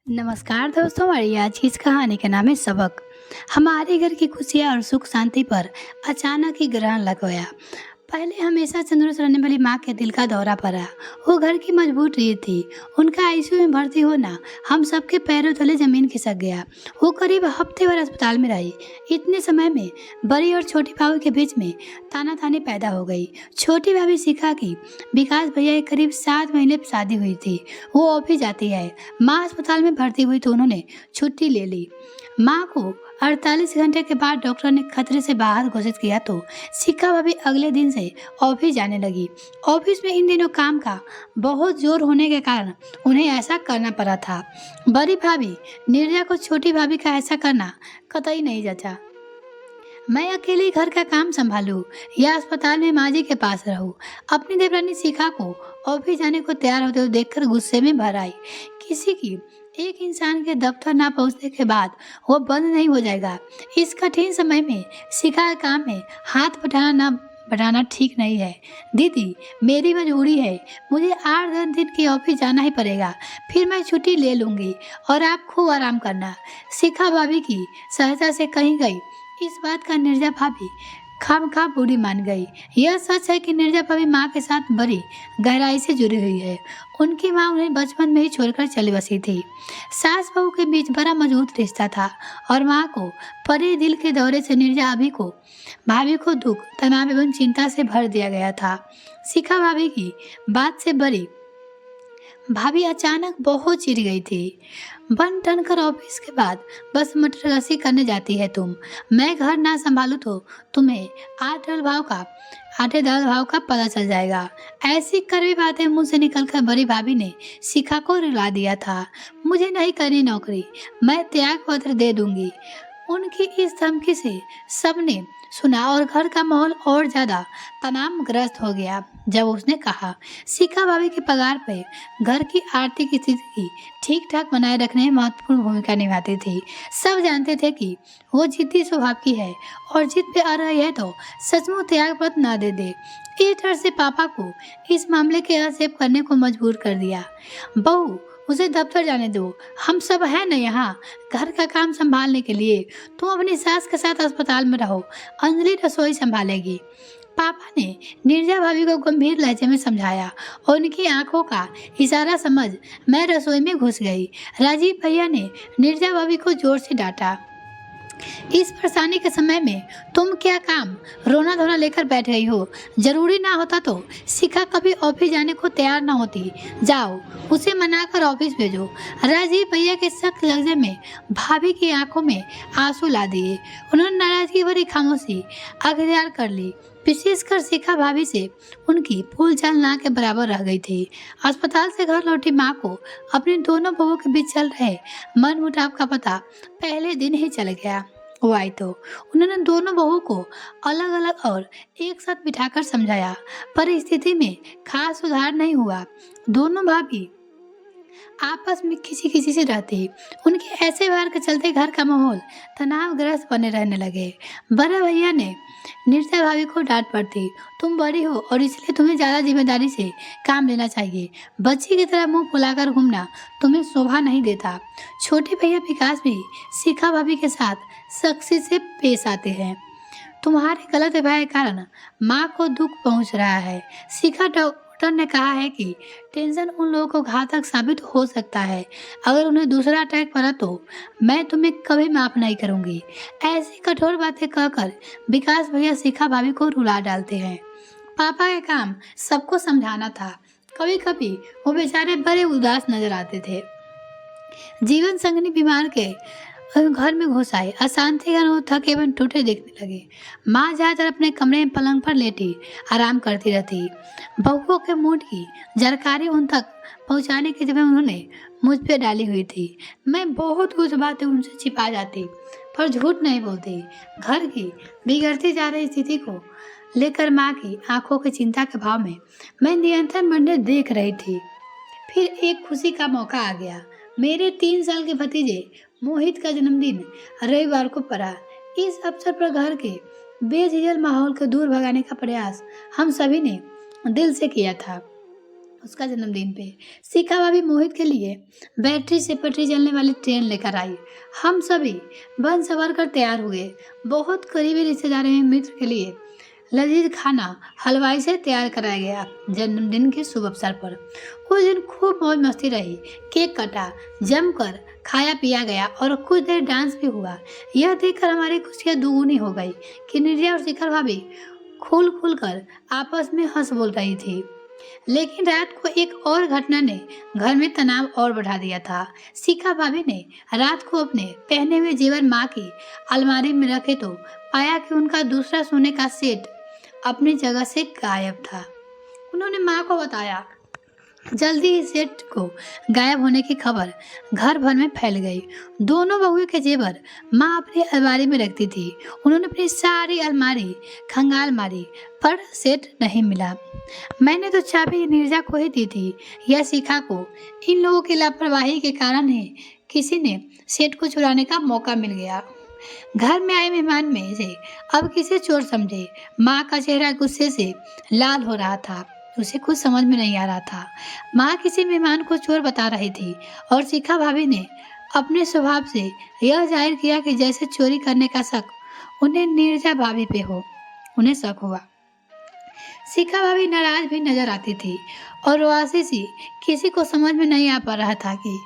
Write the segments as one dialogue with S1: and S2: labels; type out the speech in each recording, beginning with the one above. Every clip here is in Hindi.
S1: नमस्कार दोस्तों, हमारी आज की इस कहानी का नाम है सबक। हमारे घर की खुशियाँ और सुख शांति पर अचानक ही ग्रहण लग गया। पहले हमेशा तंदुरुस्त रहने वाली माँ के दिल का दौरा पड़ा। वो घर की मजबूत रीढ़ थी। उनका आईसीयू में भर्ती होना हम सबके पैरों तले जमीन खिसक गया। वो करीब हफ्ते भर अस्पताल में रही। इतने समय में बड़ी और छोटी भाभी के बीच में तानातानी पैदा हो गई। छोटी भाभी शिखा की विकास भैया के करीब 7 महीने शादी हुई थी। वो ऑफिस जाती है। माँ अस्पताल में भर्ती हुई तो उन्होंने छुट्टी ले ली। माँ को 48 घंटे के बाद डॉक्टर ने खतरे से बाहर घोषित किया तो शिखा भाभी अगले दिन से ऑफिस जाने लगी। ऑफिस में इन दिनों काम का बहुत जोर होने के कारण उन्हें ऐसा करना पड़ा था। बड़ी भाभी नीरजा को छोटी भाभी का ऐसा करना कतई नहीं जचा। मैं अकेले घर का काम संभालूं या अस्पताल में माँ जी के पास रहूं। अपनी देवरानी शिखा को ऑफिस जाने को तैयार होते हुए देखकर गुस्से में भर आई। किसी की एक इंसान के दफ्तर ना पहुंचने के बाद वो बंद नहीं हो जाएगा। इस कठिन समय में शिखा के काम में हाथ बढ़ाना ठीक नहीं है। दीदी, मेरी मजबूरी है। मुझे 8-10 दिन की ऑफिस जाना ही पड़ेगा। फिर मैं छुट्टी ले लूंगी और आप खूब आराम करना। शिखा भाभी की सहजता से कही गई इस बात का नीरजा भाभी खामखा बुरी मान गई। यह सच है कि नीरजा भाभी माँ के साथ बड़ी गहराई से जुड़ी हुई है। उनकी माँ उन्हें बचपन में ही छोड़कर चली बसी थी। सास बहू के बीच बड़ा मजबूत रिश्ता था और माँ को परे दिल के दौरे से नीरजा भाभी को दुख, तनाव एवं चिंता से भर दिया गया था। शिखा भाभी की बात से बड़ी भाभी अचानक बहुत चिढ़ गई थी। बन ठन कर ऑफिस के बाद बस मटरगश्ती करने जाती है तुम। मैं घर ना संभालू तो तुम्हें आटे दाल भाव का पता चल जाएगा। ऐसी कड़वी बातें मुंह से निकलकर बड़ी भाभी ने शिखा को रुला दिया था। मुझे नहीं करनी नौकरी, मैं त्याग पत्र दे दूंगी। उनकी इस धमकी से सबने सुना और घर का माहौल और ज्यादा तनावग्रस्त हो गया। जब उसने कहा शिखा भाभी की पगार पे घर की आर्थिक स्थिति ठीक ठाक बनाए रखने में महत्वपूर्ण भूमिका निभाती थी। सब जानते थे कि वो जिद्दी स्वभाव की है और जिद पे आ रही है तो सचमुच त्याग पत्र ना दे दे। इस डर से पापा को इस मामले के हस्तक्षेप करने को मजबूर कर दिया। बहू, उसे दफ्तर जाने दो, हम सब हैं न यहाँ घर का काम संभालने के लिए। तुम अपनी सास के साथ अस्पताल में रहो, अंजलि रसोई संभालेगी। पापा ने नीरजा भाभी को गंभीर लहजे में समझाया और उनकी आंखों का इशारा समझ मैं रसोई में घुस गई। राजीव भैया ने नीरजा भाभी को जोर से डांटा। इस परेशानी के समय में तुम क्या काम रोना धोना लेकर बैठ गई हो? जरूरी ना होता तो शिखा कभी ऑफिस जाने को तैयार ना होती। जाओ, उसे मनाकर ऑफिस भेजो। राजीव भैया के सख्त लहजे में भाभी की आंखों में आंसू ला दिए। उन्होंने नाराजगी भरी खामोशी अख्तियार कर ली। विशेषकर शिखा भाभी से उनकी भूल चाल ना के बराबर रह गई थी। अस्पताल से घर लौटी माँ को अपने दोनों बहुओं के बीच चल रहे मनमुटाव का पता पहले दिन ही चल गया। वो आई तो उन्होंने दोनों बहू को अलग अलग और एक साथ बिठाकर समझाया, पर स्थिति में खास सुधार नहीं हुआ। दोनों भाभी आपस में किसी किसी से रहती। उनके ऐसे व्यवहार के चलते घर का माहौल तनावग्रस्त बने रहने लगे। बड़े भैया ने नीरजा भाभी को डांट पड़ती, तुम बड़ी हो और इसलिए तुम्हें ज्यादा जिम्मेदारी से काम लेना चाहिए। बच्ची की तरह मुंह फुलाकर घूमना तुम्हें शोभा नहीं देता। छोटे भैया विकास भी शिखा भाभी के साथ सख्ती से पेश आते हैं। तुम्हारे गलत व्यवहार के कारण माँ को दुख पहुंच रहा है। शिखा डॉक्टर ने कहा है कि टेंशन उन लोगों को घातक साबित हो सकता है। अगर उन्हें दूसरा अटैक पड़ा तो मैं तुम्हें कभी माफ नहीं करूंगी। ऐसी कठोर बातें कहकर विकास भैया शिखा भाभी को रुला डालते हैं। पापा का काम सबको समझाना था। कभी कभी वो बेचारे बड़े उदास नजर आते थे। जीवन संगनी बीमार के घर में घुस आए। अशांति का अनुभव थके एवं टूटे दिखने लगे। माँ ज्यादातर अपने कमरे में पलंग पर लेटी आराम करती रहती। बहुओं के मूड की जानकारी उन तक पहुँचाने की जिम्मेदारी उन्होंने मुझ पे डाली हुई थी। मैं बहुत कुछ बातें उनसे छिपा जाती, पर झूठ नहीं बोलती। घर की बिगड़ती जा रही स्थिति को लेकर माँ की आंखों की चिंता के भाव में मैं नियंत्रण बनने देख रही थी। फिर एक खुशी का मौका आ गया। मेरे 3 साल के भतीजे मोहित का जन्मदिन रविवार को पड़ा। इस अवसर पर घर के बेझिझक माहौल को दूर भगाने का प्रयास हम सभी ने दिल से किया था। उसका जन्मदिन पे शिखा भाभी मोहित के लिए बैटरी से पटरी चलने वाली ट्रेन लेकर आई। हम सभी बन सवर कर तैयार हुए। बहुत करीबी रिश्तेदारों में मित्र के लिए लजीज खाना हलवाई से तैयार कराया गया। जन्मदिन के शुभ अवसर पर उस दिन खूब मौज मस्ती रही। केक कटा, जमकर खाया पिया गया और कुछ देर डांस भी हुआ। यह देखकर हमारी खुशियाँ दुगुनी हो गई कि निर्जया और शिखर भाभी खुल खुल कर आपस में हंस बोल रही थी। लेकिन रात को एक और घटना ने घर में तनाव और बढ़ा दिया था। शिखा भाभी ने रात को अपने पहने हुए जेवर माँ की अलमारी में रखे तो पाया कि उनका दूसरा सोने का सेट अपनी जगह से गायब था। उन्होंने माँ को बताया। जल्दी ही सेट को गायब होने की खबर घर भर में फैल गई। दोनों बहुओं के जेवर माँ अपनी अलमारी में रखती थी। उन्होंने अपनी सारी अलमारी खंगाल मारी पर सेट नहीं मिला। मैंने तो चाबी नीरजा को ही दी थी। यह शिखा को इन लोगों की लापरवाही के कारण ही किसी ने सेट को चुराने का मौका मिल गया। घर में आए मेहमान में से अब किसे चोर समझे। माँ का चेहरा गुस्से से लाल हो रहा था। उसे कुछ समझ में नहीं आ रहा था। माँ किसी मेहमान को चोर बता रही थी और शिखा भाभी ने अपने स्वभाव से यह जाहिर किया कि जैसे चोरी करने का शक उन्हें नीरजा भाभी पे हो। उन्हें शक हुआ। शिखा भाभी नाराज भी नजर आती थी और रोआसी सी किसी को समझ में नहीं आ पा रहा था कि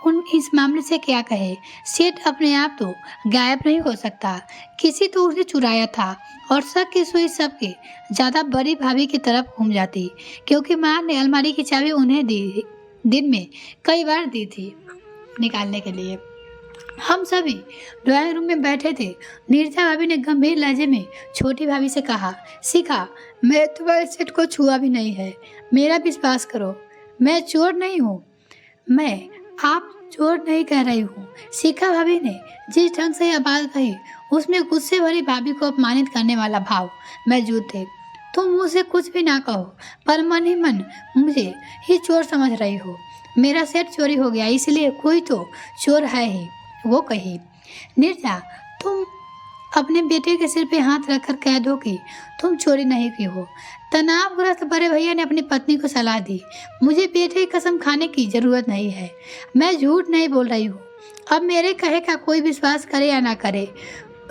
S1: उन इस मामले से क्या कहे। सेठ अपने आप तो गायब नहीं हो सकता, किसी तो उसे चुराया था और शक की सुई सबके ज़्यादा बड़ी भाभी की तरफ घूम जाती, क्योंकि माँ ने अलमारी की चाबी उन्हें दिन में कई बार दी थी निकालने के लिए। हम सभी ड्राइंग रूम में बैठे थे। नीरजा भाभी ने गंभीर लहजे में छोटी भाभी से कहा, शिखा, मैं तुम्हारे सेठ को छुआ भी नहीं है, मेरा विश्वास करो, मैं चोर नहीं हूँ। मैं आप चोर नहीं कह रही हूँ। शिखा भाभी ने जिस ढंग से यह बात कही उसमें गुस्से भरी भाभी को अपमानित करने वाला भाव मौजूद थे। तुम मुझसे कुछ भी ना कहो पर मन ही मन मुझे ही चोर समझ रही हो। मेरा सेट चोरी हो गया, इसलिए कोई तो चोर है ही, वो कही। निर्जा, तुम अपने बेटे के सिर पे हाथ रखकर कह दो कि तुम चोरी नहीं की हो। तनावग्रस्त बड़े भैया ने अपनी पत्नी को सलाह दी। मुझे बेटे की कसम खाने की जरूरत नहीं है, मैं झूठ नहीं बोल रही हूँ। अब मेरे कहे का कोई विश्वास करे या ना करे,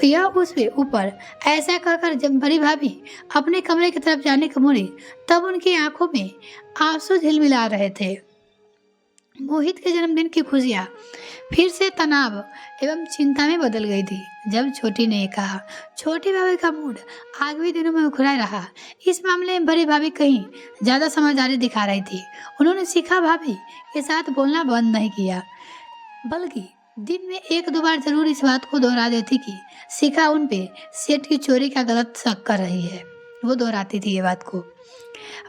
S1: यह उसके ऊपर। ऐसा कहकर जब बड़ी भाभी अपने कमरे की तरफ जाने को मुड़ी तब उनकी आंखों में आंसू झिलमिला रहे थे। मोहित के जन्मदिन की खुशियाँ फिर से तनाव एवं चिंता में बदल गई थी जब छोटी ने कहा। छोटी भाभी का मूड आगामी दिनों में उखड़ा रहा। इस मामले में बड़ी भाभी कहीं ज़्यादा समझदारी दिखा रही थी। उन्होंने शिखा भाभी के साथ बोलना बंद नहीं किया, बल्कि दिन में एक दो बार जरूर इस बात को दोहरा देती कि शिखा उन पे सेठ की चोरी का गलत शक कर रही है। वो दोहराती थी ये बात को,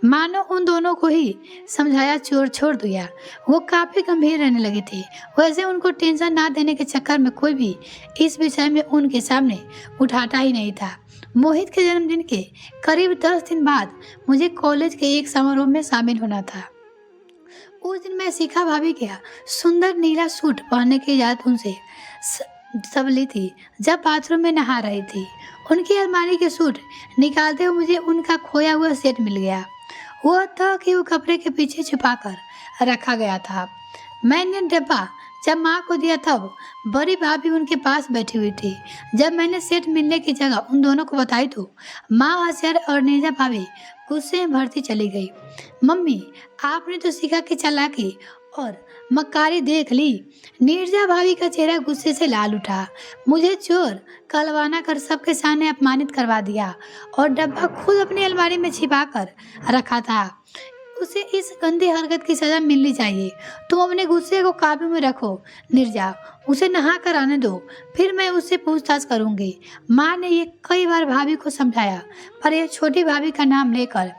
S1: मानो उन दोनों को ही समझाया चोर छोड़ दिया। वो काफ़ी गंभीर रहने लगी थी। वैसे उनको टेंशन ना देने के चक्कर में कोई भी इस विषय में उनके सामने उठाता ही नहीं था। मोहित के जन्मदिन के करीब 10 दिन बाद मुझे कॉलेज के एक समारोह में शामिल होना था। उस दिन मैं शिखा भाभी के सुंदर नीला सूट पहनने की इजाज़त उनसे सब ली थी जब बाथरूम में नहा रही थी। उनकी अलमारी के सूट निकालते हुए मुझे उनका खोया हुआ सेट मिल गया। वह था कि वो कपड़े के पीछे छुपाकर रखा गया था। मैंने डब्बा जब माँ को दिया तब बड़ी भाभी उनके पास बैठी हुई थी। जब मैंने सेट मिलने की जगह उन दोनों को बताई तो माँ हंसकर और नीरजा भाभी गुस्से में भरती चली गई। मम्मी, आपने तो शिखा की चालाकी और मक्कारी देख ली। नीरजा भाभी का चेहरा गुस्से से लाल उठा। मुझे चोर कहलवाना कर सबके सामने अपमानित करवा दिया और डब्बा खुद अपनी अलमारी में छिपा कर रखा था। उसे इस गंदी हरकत की सजा मिलनी चाहिए। तुम अपने गुस्से को काबू में रखो निर्जा, उसे नहा कर आने दो, फिर मैं उससे पूछताछ करूंगी। माँ ने ये कई बार भाभी को समझाया पर यह छोटी भाभी का नाम लेकर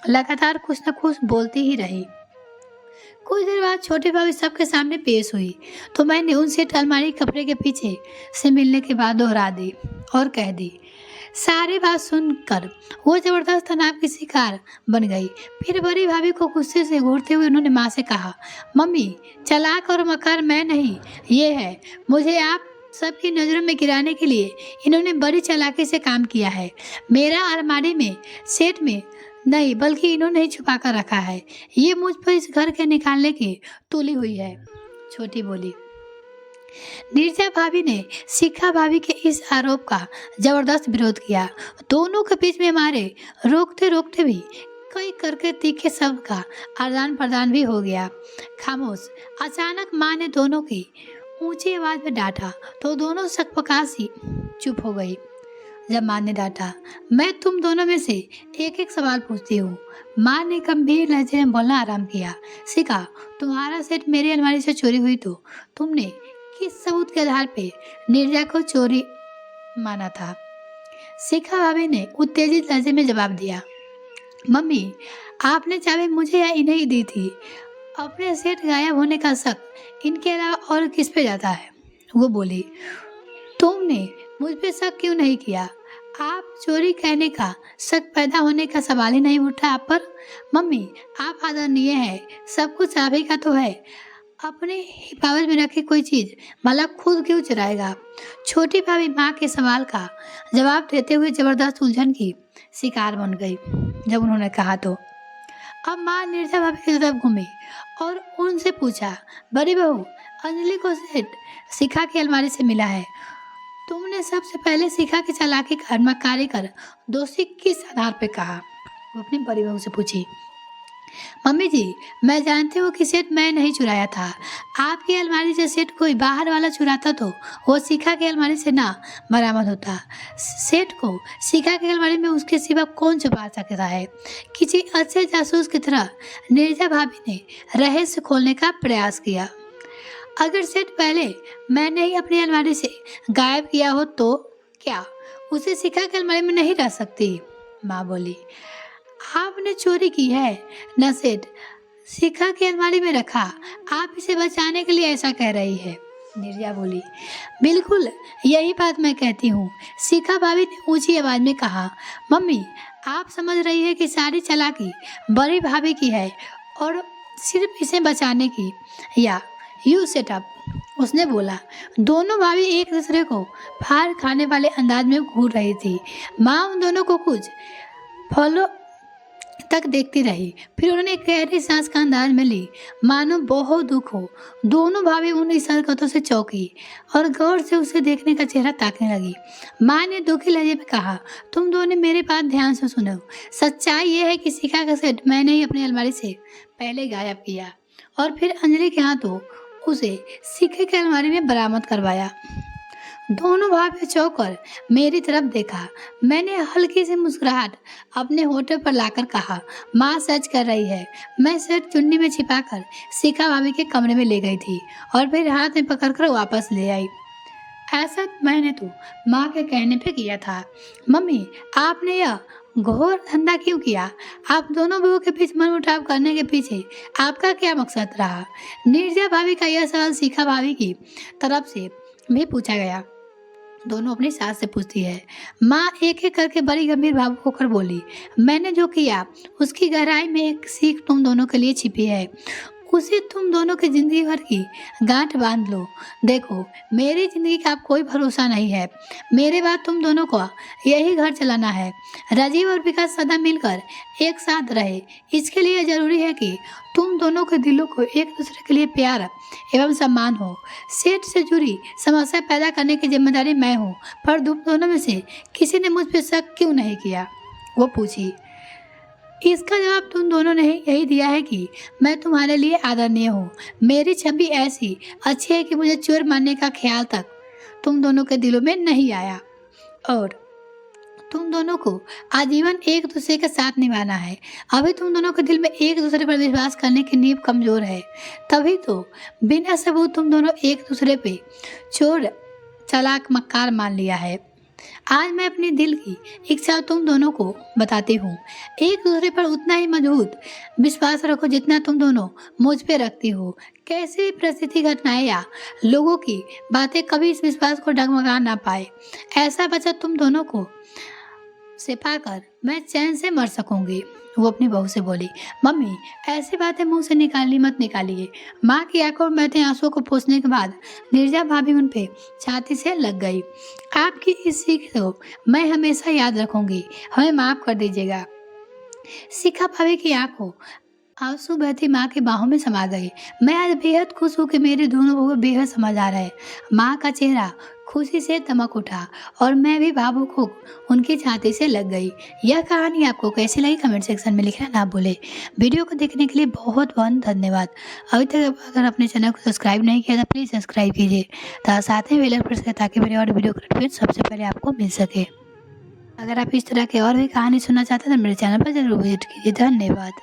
S1: लगातार कुछ न कुछ बोलती ही रही। कुछ देर बाद छोटी भाभी सबके सामने पेश हुई तो मैंने उनसे अलमारी कपड़े के पीछे से मिलने के बाद दोहरा दी और कह दी। सारी बात सुनकर वो जबरदस्त तनाव की शिकार बन गई। फिर बड़ी भाभी को गुस्से से घूरते हुए उन्होंने माँ से कहा, मम्मी, चालाक और मकार मैं नहीं, ये है। मुझे आप सबकी नज़रों में गिराने के लिए इन्होंने बड़ी चालाकी से काम किया है। मेरा अलमारी में सेट में नहीं, बल्कि इन्होंने ही छुपा कर रखा है। ये मुझ पर इस घर के निकालने की तुली हुई है, छोटी बोली। नीरजा भाभी ने शिखा भाभी के इस आरोप का जबरदस्त विरोध किया। दोनों के बीच में हमारे रोकते रोकते भी कई करके तीखे शब्द का आदान प्रदान भी हो गया। खामोश। अचानक माँ ने दोनों की ऊंची आवाज में डांटा तो दोनों सकपकासी चुप हो गई। जब माँ ने डांटा, मैं तुम दोनों में से एक एक सवाल पूछती हूँ। माँ ने गंभीर लहजे में बोलना आराम किया। शिखा, तुम्हारा सेट मेरी अलमारी से चोरी हुई तो तुमने किस सबूत के आधार पे नीरजा को चोरी माना था? शिखा भाभी ने उत्तेजित लहजे में जवाब दिया, मम्मी, आपने चाबी मुझे या इन्हें ही दी थी। अपने सेट गायब होने का शक इनके अलावा और किस पे जाता है? वो बोली, तुमने मुझ पे शक क्यों नहीं किया? आप चोरी कहने का शक पैदा होने का सवाल ही नहीं उठा आप पर। मम्मी, आप आदरणीय है, सब कुछ आप ही का तो है। अपने हिफाजत में रखी कोई चीज भला खुद क्यों चुराएगा? छोटी भाभी माँ के सवाल का जवाब देते हुए जबरदस्त उलझन की शिकार बन गई। जब उन्होंने कहा तो अब माँ नीरजा भाभी की तरफ घूमी और उनसे पूछा, बड़ी बहू, अंजलि को सेट शिखा की अलमारी से मिला है। तुमने सबसे पहले शिखा की चालाकी का आत्मकारी कर दोषी किस आधार पे कहा? वो अपनी बड़ी बहू से पूछी। मम्मी जी, मैं जानती हूँ कि सेट मैं नहीं चुराया था। आपकी अलमारी से सेट कोई बाहर वाला चुराता तो वो शिखा की अलमारी से ना बरामद होता। सेट को शिखा की अलमारी में उसके सिवा कौन छुपा सकता है? किसी अच्छे जासूस की तरह नीरजा भाभी ने रहस्य खोलने का प्रयास किया। अगर सेट पहले मैंने ही अपनी अलमारी से गायब किया हो तो क्या उसे शिखा की अलमारी में नहीं रह सकती? माँ बोली, आपने चोरी की है न सेट शिखा की अलमारी में रखा, आप इसे बचाने के लिए ऐसा कह रही है। नीरजा बोली, बिल्कुल यही बात मैं कहती हूँ। शिखा भाभी ने ऊंची आवाज में कहा, मम्मी, आप समझ रही है कि सारी चालाकी बड़ी भाभी की है और सिर्फ इसे बचाने की, या यू सेटअप? उसने बोला। दोनों भाभी एक दूसरे को फाड़ खाने वाले अंदाज में घूर रही थी। माँ उन दोनों को कुछ फॉलो तक देखती रही, फिर उन्होंने गहरी सांस का अंदाज में ली, मानो बहुत दुख हो। दोनों भाभी उन इस हरकतों से चौंकी और गौर से उसे देखने का चेहरा ताकने लगी। माँ ने दुखी लहजे में कहा, तुम दोनों मेरी बात ध्यान से सुनो। सच्चाई यह है कि शिखा का सेट मैंने ही अपनी अलमारी से पहले गायब किया और फिर अंजलि के हाथों उसे शिखा की अलमारी में बरामद करवाया। दोनों भाभी चौंक कर मेरी तरफ देखा। मैंने हल्की सी मुस्कुराहट अपने होठों पर लाकर कहा, माँ सच कर रही है। मैं सेट चुन्नी में छिपाकर शिखा भाभी के कमरे में ले गई थी और फिर हाथ में पकड़कर वापस ले आई। ऐसा मैंने तो माँ के कहने पे किया था। मम्मी, आपने यह घोर धंधा क्यों किया? आप दोनों बहू के बीच मनमुटाव करने के पीछे आपका क्या मकसद रहा? नीरजा भाभी का यह सवाल शिखा भाभी की तरफ से भी पूछा गया। दोनों अपनी सास से पूछती है। माँ एक एक करके बड़ी गंभीर भावुक होकर बोली, मैंने जो किया उसकी गहराई में एक सीख तुम दोनों के लिए छिपी है। उसे तुम दोनों की जिंदगी भर की गांठ बांध लो। देखो, मेरी जिंदगी का अब कोई भरोसा नहीं है। मेरे बाद तुम दोनों को यही घर चलाना है। राजीव और विकास सदा मिलकर एक साथ रहे। इसके लिए जरूरी है कि तुम दोनों के दिलों को एक दूसरे के लिए प्यार एवं सम्मान हो। सेठ से जुड़ी समस्या पैदा करने की जिम्मेदारी मैं हूँ, पर तुम दोनों में से किसी ने मुझ पर शक क्यों नहीं किया? वो पूछी। इसका जवाब तुम दोनों ने यही दिया है कि मैं तुम्हारे लिए आदरणीय हूँ। मेरी छवि ऐसी अच्छी है कि मुझे चोर मानने का ख्याल तक तुम दोनों के दिलों में नहीं आया और तुम दोनों को आजीवन एक दूसरे के साथ निभाना है। अभी तुम दोनों के दिल में एक दूसरे पर विश्वास करने की नींव कमजोर है, तभी तो बिना सबूत तुम दोनों एक दूसरे पे चोर चालाक मक्कार मान लिया है। आज मैं अपनी दिल की इच्छा तुम दोनों को बताती हूँ। एक दूसरे पर उतना ही मजबूत विश्वास रखो जितना तुम दोनों मुझ पे रखती हो। कैसी भी परिस्थिति, घटनाएं या लोगों की बातें कभी इस विश्वास को डगमगा ना पाए। ऐसा बचा तुम दोनों को सिपा कर मैं चैन से मर सकूंगी। वो अपनी बहू से बोली, मम्मी, ऐसी बातें मुंह से मत निकालिए। माँ की आंखों में बहते आंसुओं को पोंछने के बाद नीरजा भाभी उन पे छाती से लग गई। आपकी इस सीख को मैं हमेशा याद रखूंगी। हमें माफ कर दीजिएगा। शिखा भाभी की आंखों आंसू बहती माँ की बाहों में समा गई। मैं आज बेहद खुश हूँ कि मेरे दोनों बहू बेहद समझ आ रहे हैं। माँ का चेहरा खुशी से दमक उठा और मैं भी भावुक हो उनकी छाती से लग गई। यह कहानी आपको कैसी लगी कमेंट सेक्शन में लिखना ना भूले। वीडियो को देखने के लिए बहुत बहुत धन्यवाद। अभी तक अगर अपने चैनल को सब्सक्राइब नहीं किया तो प्लीज़ सब्सक्राइब कीजिए साथ में बेल आइकन प्रेस करें ताकि मेरे और वीडियो का नोटिफिकेशन सबसे पहले आपको मिल सके। अगर आप इस तरह के और भी कहानी सुनना चाहते हैं तो मेरे चैनल पर जरूर विजिट कीजिए। धन्यवाद।